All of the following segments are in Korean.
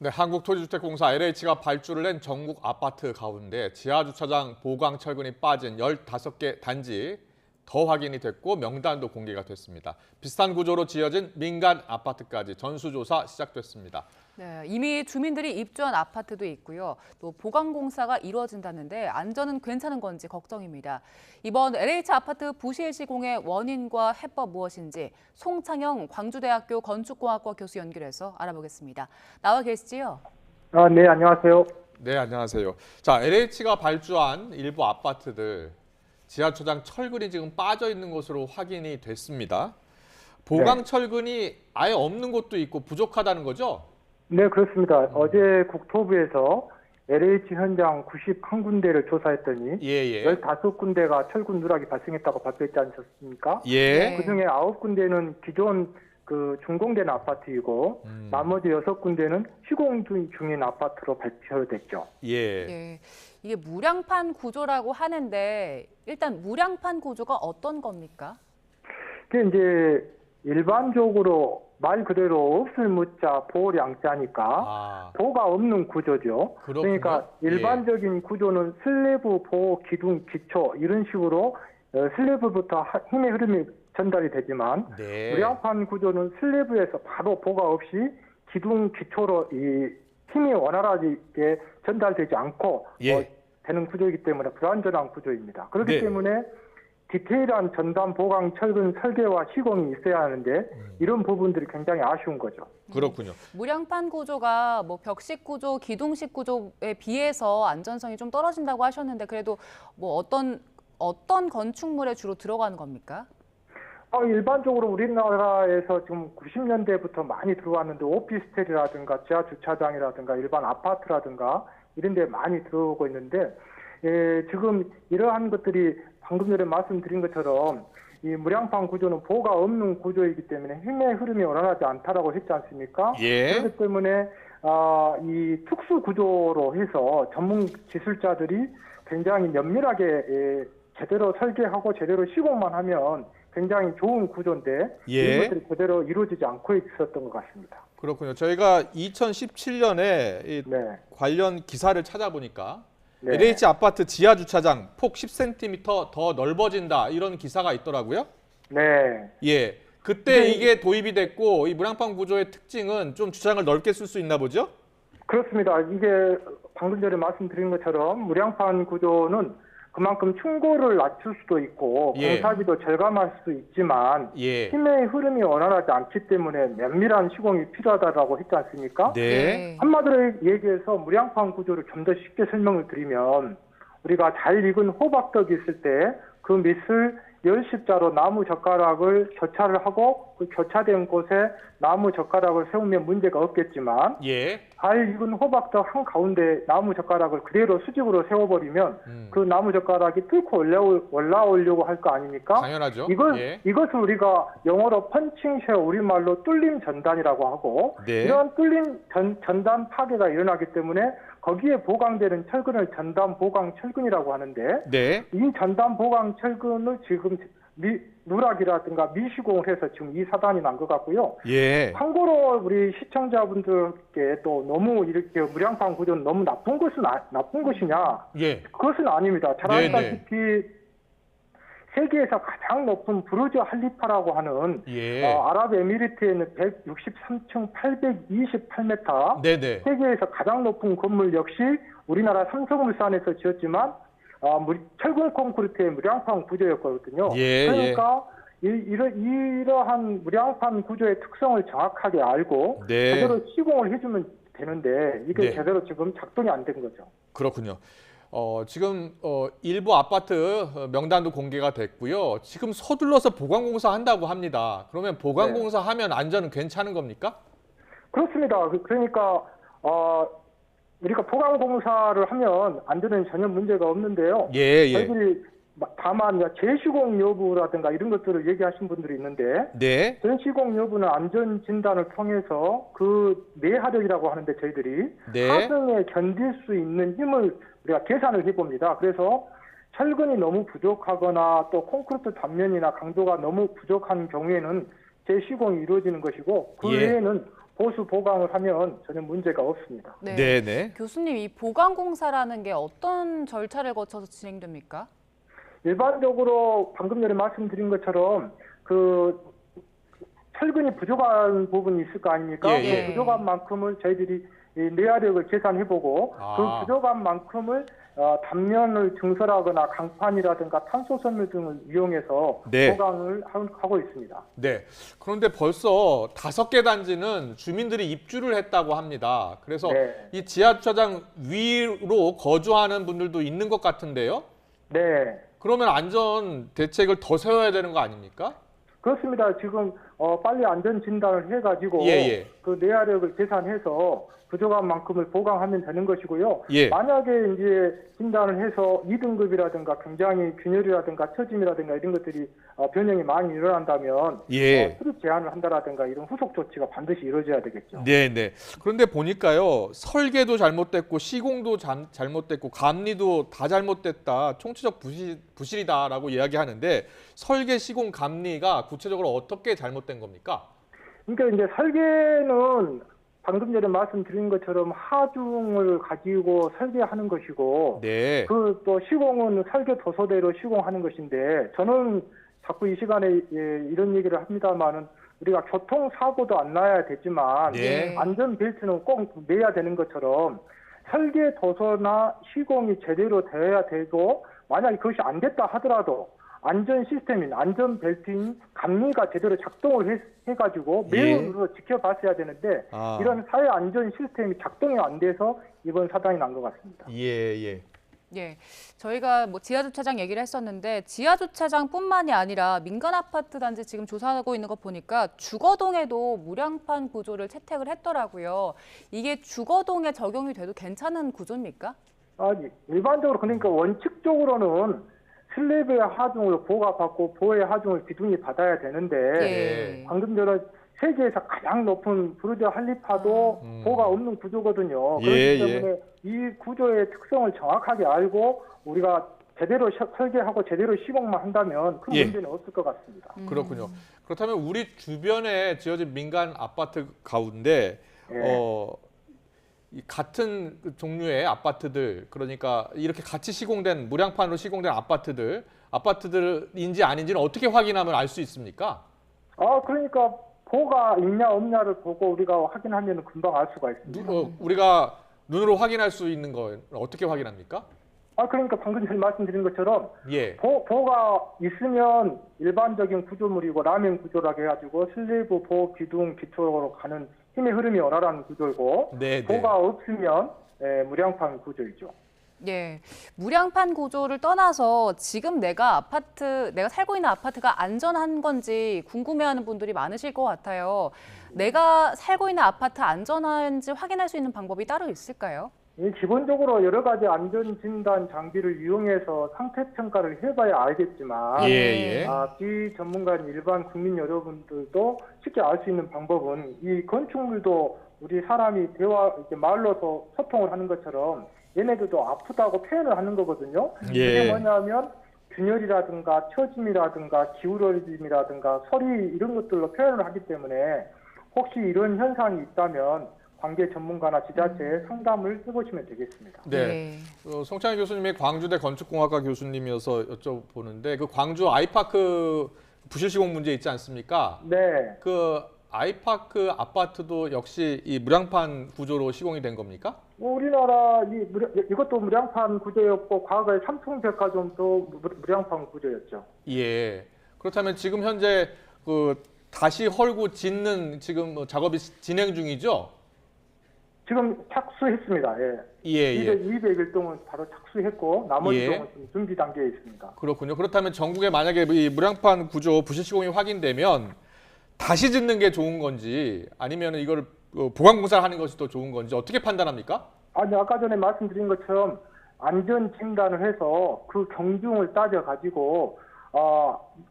네, 한국토지주택공사 LH가 발주를 낸 전국 아파트 가운데 지하주차장 보강 철근이 빠진 15개 단지 더 확인이 됐고 명단도 공개가 됐습니다. 비슷한 구조로 지어진 민간 아파트까지 전수조사 시작됐습니다. 네, 이미 주민들이 입주한 아파트도 있고요. 또 보강 공사가 이루어진다는데 안전은 괜찮은 건지 걱정입니다. 이번 LH 아파트 부실 시공의 원인과 해법 무엇인지 송창영 광주대학교 건축공학과 교수 연결해서 알아보겠습니다. 나와 계시지요? 네, 안녕하세요. 네, 안녕하세요. 자, LH가 발주한 일부 아파트들 지하주차장 철근이 지금 빠져 있는 것으로 확인이 됐습니다. 보강 철근이 아예 없는 곳도 있고 부족하다는 거죠? 네, 그렇습니다. 어제 국토부에서 LH 현장 91군데를 조사했더니 예. 15군데가 철근 누락이 발생했다고 발표했지 않으셨습니까? 예. 그중에 9군데는 기존 준공된 아파트이고 나머지 6군데는 시공 중인 아파트로 발표됐죠. 예. 네, 이게 무량판 구조라고 하는데 일단 무량판 구조가 어떤 겁니까? 그게 이제 일반적으로 말 그대로 없을 무자 보량자니까 보가 없는 구조죠. 그렇군요. 그러니까 일반적인 구조는 슬래브, 보, 기둥, 기초 이런 식으로 슬래브부터 힘의 흐름이 전달이 되지만 무량판 구조는 슬래브에서 바로 보가 없이 기둥, 기초로 이 힘이 원활하게 전달되지 않고 되는 구조이기 때문에 불안전한 구조입니다. 그렇기 때문에 디테일한 전담 보강 철근 설계와 시공이 있어야 하는데 이런 부분들이 굉장히 아쉬운 거죠. 그렇군요. 무량판 구조가 뭐 벽식 구조, 기둥식 구조에 비해서 안전성이 좀 떨어진다고 하셨는데 그래도 뭐 어떤 건축물에 주로 들어가는 겁니까? 일반적으로 우리나라에서 지금 90년대부터 많이 들어왔는데 오피스텔이라든가 지하주차장이라든가 일반 아파트라든가 이런 데 많이 들어오고 있는데 지금 이러한 것들이 방금 전에 말씀드린 것처럼 이 무량판 구조는 보가 없는 구조이기 때문에 힘의 흐름이 원활하지 않다라고 했지 않습니까? 그렇기 때문에 이 특수 구조로 해서 전문 기술자들이 굉장히 면밀하게 제대로 설계하고 제대로 시공만 하면 굉장히 좋은 구조인데 이런 것들이 제대로 이루어지지 않고 있었던 것 같습니다. 그렇군요. 저희가 2017년에 관련 기사를 찾아보니까 LH 아파트 지하 주차장 폭 10cm 더 넓어진다 이런 기사가 있더라고요. 예. 그때 이게 도입이 됐고 이 무량판 구조의 특징은 좀 주차장을 넓게 쓸 수 있나 보죠? 그렇습니다. 이게 방금 전에 말씀드린 것처럼 무량판 구조는 그만큼 충고를 낮출 수도 있고 공사비도 절감할 수 있지만 힘의 흐름이 원활하지 않기 때문에 면밀한 시공이 필요하다고 했지 않습니까? 한마디로 얘기해서 무량판 구조를 좀 더 쉽게 설명을 드리면 우리가 잘 익은 호박떡이 있을 때 그 밑을 열십자로 나무 젓가락을 교차를 하고 그 교차된 곳에 나무 젓가락을 세우면 문제가 없겠지만 잘 익은 호박떡 한가운데 나무 젓가락을 그대로 수직으로 세워버리면 그 나무 젓가락이 뚫고 올라오려고 할 거 아닙니까? 당연하죠. 이것을 우리가 영어로 펀칭쉐어 우리말로 뚫림 전단이라고 하고 이런 뚫림 전단 파괴가 일어나기 때문에 거기에 보강되는 철근을 전담 보강 철근이라고 하는데 이 전담 보강 철근을 지금 누락이라든가 미시공을 해서 지금 이 사단이 난 것 같고요. 참고로 우리 시청자분들께 또 너무 이렇게 무량판 구조는 너무 나쁜 것이냐? 그것은 아닙니다. 잘 아시다시피 세계에서 가장 높은 부르즈 할리파라고 하는 아랍에미리트에 있는 163층 828m 세계에서 가장 높은 건물 역시 우리나라 삼성물산에서 지었지만 철근 콘크리트의 무량판 구조였거든요. 그러니까 이러한 무량판 구조의 특성을 정확하게 알고 제대로 시공을 해주면 되는데 이게 제대로 지금 작동이 안 된 거죠. 그렇군요. 지금 일부 아파트 명단도 공개가 됐고요. 지금 서둘러서 보강공사 한다고 합니다. 그러면 보강공사 하면 안전은 괜찮은 겁니까? 그렇습니다. 그러니까 우리가 보강공사를 하면 안전은 전혀 문제가 없는데요. 저희들이 다만 재시공 여부라든가 이런 것들을 얘기하신 분들이 있는데 재시공 여부는 안전진단을 통해서 그 내하력이라고 하는데 저희들이 하중에 견딜 수 있는 힘을 우리가 계산을 해봅니다. 그래서 철근이 너무 부족하거나 또 콘크리트 단면이나 강도가 너무 부족한 경우에는 재시공이 이루어지는 것이고 그 외에는 보수 보강을 하면 전혀 문제가 없습니다. 네. 네네. 교수님, 이 보강공사라는 게 어떤 절차를 거쳐서 진행됩니까? 일반적으로 방금 전에 말씀드린 것처럼 그 철근이 부족한 부분이 있을 거 아닙니까? 예. 그 부족한 만큼을 저희들이 이 내화력을 계산해보고 그 부족한 만큼을 단면을 증설하거나 강판이라든가 탄소섬유 등을 이용해서 네. 보강을 하고 있습니다. 네. 그런데 벌써 5개 단지는 주민들이 입주를 했다고 합니다. 그래서 네. 이 지하주차장 위로 거주하는 분들도 있는 것 같은데요. 네. 그러면 안전 대책을 더 세워야 되는 거 아닙니까? 그렇습니다. 지금 빨리 안전 진단을 해가지고 예. 그 내화력을 계산해서 부족한 만큼을 보강하면 되는 것이고요. 예. 만약에 이제 진단을 해서 2등급이라든가 굉장히 균열이라든가 처짐이라든가 이런 것들이 변형이 많이 일어난다면 예. 수립 제한을 한다라든가 이런 후속 조치가 반드시 이루어져야 되겠죠. 네네. 그런데 보니까요, 설계도 잘못됐고 시공도 잘못됐고 감리도 다 잘못됐다, 총체적 부실이다라고 이야기하는데 설계, 시공, 감리가 구체적으로 어떻게 잘못된 겁니까? 그러니까 이제 설계는 방금 전에 말씀드린 것처럼 하중을 가지고 설계하는 것이고, 네. 그 또 시공은 설계 도서대로 시공하는 것인데, 저는 자꾸 이 시간에 이런 얘기를 합니다만은 우리가 교통사고도 안 나야 되지만 네. 안전벨트는 꼭 매야 되는 것처럼 설계 도서나 시공이 제대로 되어야 되고, 만약에 그것이 안 됐다 하더라도 안전 시스템인 안전벨트인 감리가 제대로 작동을 해가지고 매우 지켜봤어야 되는데 이런 사회 안전 시스템이 작동이 안 돼서 이번 사단이 난 것 같습니다. 예. 예, 저희가 뭐 지하주차장 얘기를 했었는데 지하주차장뿐만이 아니라 민간 아파트 단지 지금 조사하고 있는 거 보니까 주거동에도 무량판 구조를 채택을 했더라고요. 이게 주거동에 적용이 돼도 괜찮은 구조입니까? 일반적으로 그러니까 원칙적으로는 슬래브의 하중을 보호가 받고 보호의 하중을 기둥이 받아야 되는데 방금 전에 세계에서 가장 높은 부르즈 할리파도 보호가 없는 구조거든요. 그렇기 때문에 이 구조의 특성을 정확하게 알고 우리가 제대로 설계하고 제대로 시공만 한다면 큰 문제는 없을 것 같습니다. 그렇군요. 그렇다면 우리 주변에 지어진 민간 아파트 가운데 이 같은 종류의 아파트들, 그러니까 이렇게 같이 시공된 무량판으로 시공된 아파트들인지 아닌지는 어떻게 확인하면 알 수 있습니까? 그러니까 보호가 있냐 없냐를 보고 우리가 확인하면 금방 알 수가 있습니다. 우리가 눈으로 확인할 수 있는 건 어떻게 확인합니까? 그러니까 방금 전에 말씀드린 것처럼 예. 보호가 있으면 일반적인 구조물이고 라멘 구조라고 해가지고 슬리브 보호 기둥 기초로 가는 힘의 흐름이 원활한 구조이고 보호가 없으면 무량판 구조이죠. 예, 무량판 구조를 떠나서 지금 내가 살고 있는 아파트가 안전한 건지 궁금해하는 분들이 많으실 것 같아요. 내가 살고 있는 아파트 안전한지 확인할 수 있는 방법이 따로 있을까요? 기본적으로 여러 가지 안전진단 장비를 이용해서 상태평가를 해봐야 알겠지만 비전문가인 일반 국민 여러분들도 쉽게 알 수 있는 방법은 이 건축물도 우리 사람이 이렇게 말로서 소통을 하는 것처럼 얘네들도 아프다고 표현을 하는 거거든요. 그게 뭐냐면 균열이라든가 처짐이라든가 기울어짐이라든가 소리 이런 것들로 표현을 하기 때문에 혹시 이런 현상이 있다면 관계 전문가나 지자체에 상담을 해보시면 되겠습니다. 네. 송창희 교수님이 광주대 건축공학과 교수님이어서 여쭤보는데 그 광주 아이파크 부실 시공 문제 있지 않습니까? 네. 그 아이파크 아파트도 역시 이 무량판 구조로 시공이 된 겁니까? 우리나라 이것도 무량판 구조였고 과거에 삼성백화점도 무량판 구조였죠. 예. 그렇다면 지금 현재 그 다시 헐고 짓는 지금 작업이 진행 중이죠? 지금 착수했습니다. 200일 동안 바로 착수했고 나머지 동안 지금 준비 단계에 있습니다. 그렇군요. 그렇다면 전국에 만약에 이 무량판 구조 부실 시공이 확인되면 다시 짓는 게 좋은 건지 아니면 이걸 보강공사를 하는 것이 더 좋은 건지 어떻게 판단합니까? 아까 전에 말씀드린 것처럼 안전 진단을 해서 그 경중을 따져가지고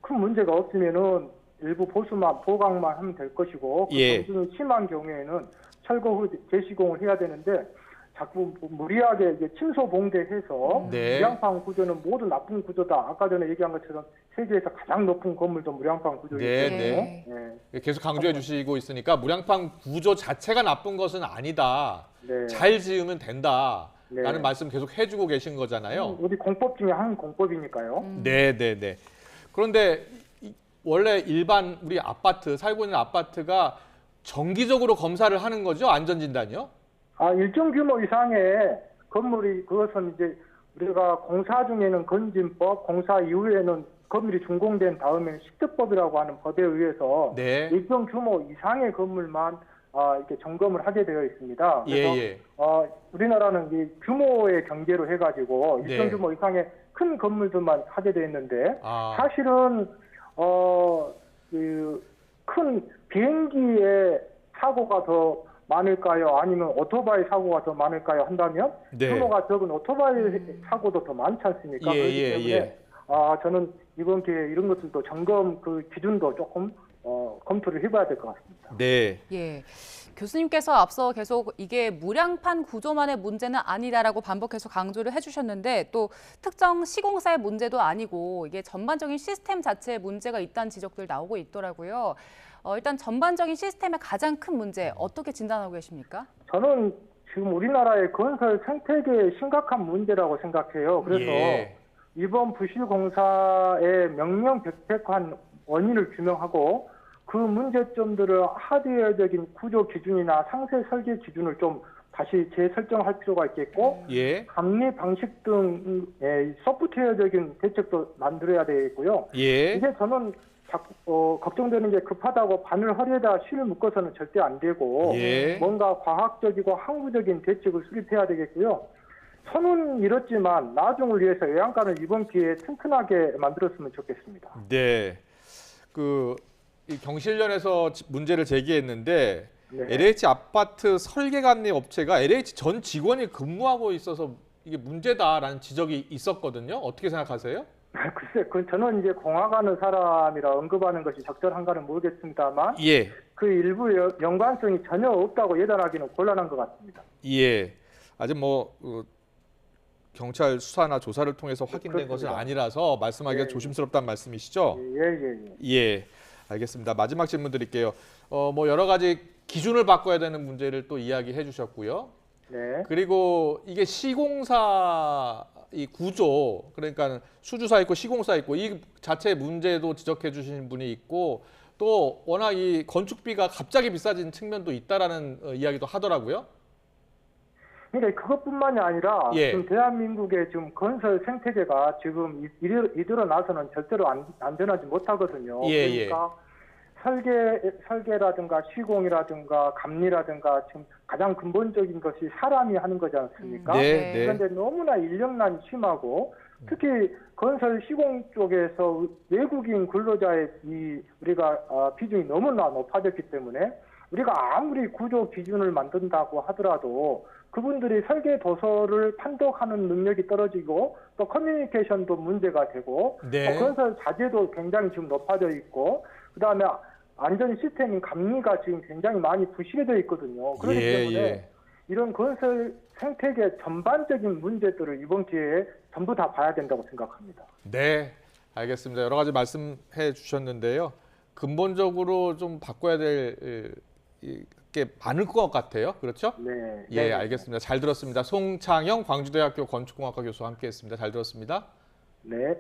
큰 문제가 없으면은 일부 보강만 하면 될 것이고 그 경중이 심한 경우에는 철거 후 재시공을 해야 되는데 자꾸 무리하게 이제 침소봉대해서 네. 무량판 구조는 모두 나쁜 구조다. 아까 전에 얘기한 것처럼 세계에서 가장 높은 건물도 무량판 구조이기 네, 때문에 네. 계속 강조해 주시고 있으니까 무량판 구조 자체가 나쁜 것은 아니다. 네. 잘 지으면 된다. 네. 라는 말씀 계속 해주고 계신 거잖아요. 우리 공법 중에 한 공법이니까요. 네, 네, 네. 그런데 원래 일반 우리 아파트 살고 있는 아파트가 정기적으로 검사를 하는 거죠? 안전진단이요? 일정 규모 이상의 건물이 그것은 이제 우리가 공사 중에는 건진법, 공사 이후에는 건물이 준공된 다음에 식대법이라고 하는 법에 의해서 네. 일정 규모 이상의 건물만 이렇게 점검을 하게 되어 있습니다. 그래서 예. 우리나라는 이 규모의 경계로 해가지고 일정 네. 규모 이상의 큰 건물들만 하게 되어 있는데 아. 사실은 그 큰 비행기의 사고가 더 많을까요? 아니면 오토바이 사고가 더 많을까요? 한다면 네. 규모가 적은 오토바이 사고도 더 많지 않습니까? 예, 그렇기 예, 때문에 예. 저는 이번 기회에 이런 것들도 점검 그 기준도 조금 검토를 해봐야 될 것 같습니다. 네. 예. 교수님께서 앞서 계속 이게 무량판 구조만의 문제는 아니다라고 반복해서 강조를 해주셨는데 또 특정 시공사의 문제도 아니고 이게 전반적인 시스템 자체에 문제가 있다는 지적들 나오고 있더라고요. 일단 전반적인 시스템의 가장 큰 문제 어떻게 진단하고 계십니까? 저는 지금 우리나라의 건설 생태계의 심각한 문제라고 생각해요. 그래서 예. 이번 부실공사의 명명백백한 원인을 규명하고 그 문제점들을 하드웨어적인 구조 기준이나 상세 설계 기준을 좀 다시 재설정할 필요가 있겠고 예. 감리 방식 등의 소프트웨어적인 대책도 만들어야 되겠고요. 예. 이게 저는 걱정되는 게 급하다고 바늘 허리에다 실을 묶어서는 절대 안 되고 예. 뭔가 과학적이고 항구적인 대책을 수립해야 되겠고요. 선은 이렇지만 나중을 위해서 외양간을 이번 기회에 튼튼하게 만들었으면 좋겠습니다. 네. 이 경실련에서 문제를 제기했는데 네. LH 아파트 설계관리 업체가 LH 전 직원이 근무하고 있어서 이게 문제다라는 지적이 있었거든요. 어떻게 생각하세요? 글쎄, 저는 이제 공학하는 사람이라 언급하는 것이 적절한가는 모르겠습니다만 예. 그 일부 연관성이 전혀 없다고 예단하기는 곤란한 것 같습니다. 예. 아직 경찰 수사나 조사를 통해서 확인된 것은 그렇습니다. 아니라서 말씀하기가 예. 조심스럽다는 말씀이시죠? 예. 예. 알겠습니다. 마지막 질문 드릴게요. 여러 가지 기준을 바꿔야 되는 문제를 또 이야기해 주셨고요. 네. 그리고 이게 시공사 이 구조, 그러니까 수주사 있고 시공사 있고 이 자체 문제도 지적해 주신 분이 있고 또 워낙 이 건축비가 갑자기 비싸진 측면도 있다라는 이야기도 하더라고요. 그러니까 그것뿐만이 아니라 예. 지금 대한민국의 지금 건설 생태계가 지금 이들어 나서는 절대로 안전하지 못하거든요. 예, 그러니까 설계라든가 시공이라든가 감리라든가 지금 가장 근본적인 것이 사람이 하는 거지 않습니까? 네. 그런데 너무나 인력난이 심하고 특히 건설 시공 쪽에서 외국인 근로자의 우리가 비중이 너무나 높아졌기 때문에 우리가 아무리 구조 기준을 만든다고 하더라도 그분들이 설계 도서를 판독하는 능력이 떨어지고 또 커뮤니케이션도 문제가 되고 네. 또 건설 자재도 굉장히 지금 높아져 있고 그다음에 안전 시스템인 감리가 지금 굉장히 많이 부실해져 있거든요. 그렇기 때문에 이런 건설 생태계 전반적인 문제들을 이번 기회에 전부 다 봐야 된다고 생각합니다. 네, 알겠습니다. 여러 가지 말씀해 주셨는데요. 근본적으로 좀 바꿔야 될 게 많을 것 같아요. 그렇죠? 네. 예, 알겠습니다. 잘 들었습니다. 송창영 광주대학교 건축공학과 교수와 함께했습니다. 잘 들었습니다. 네.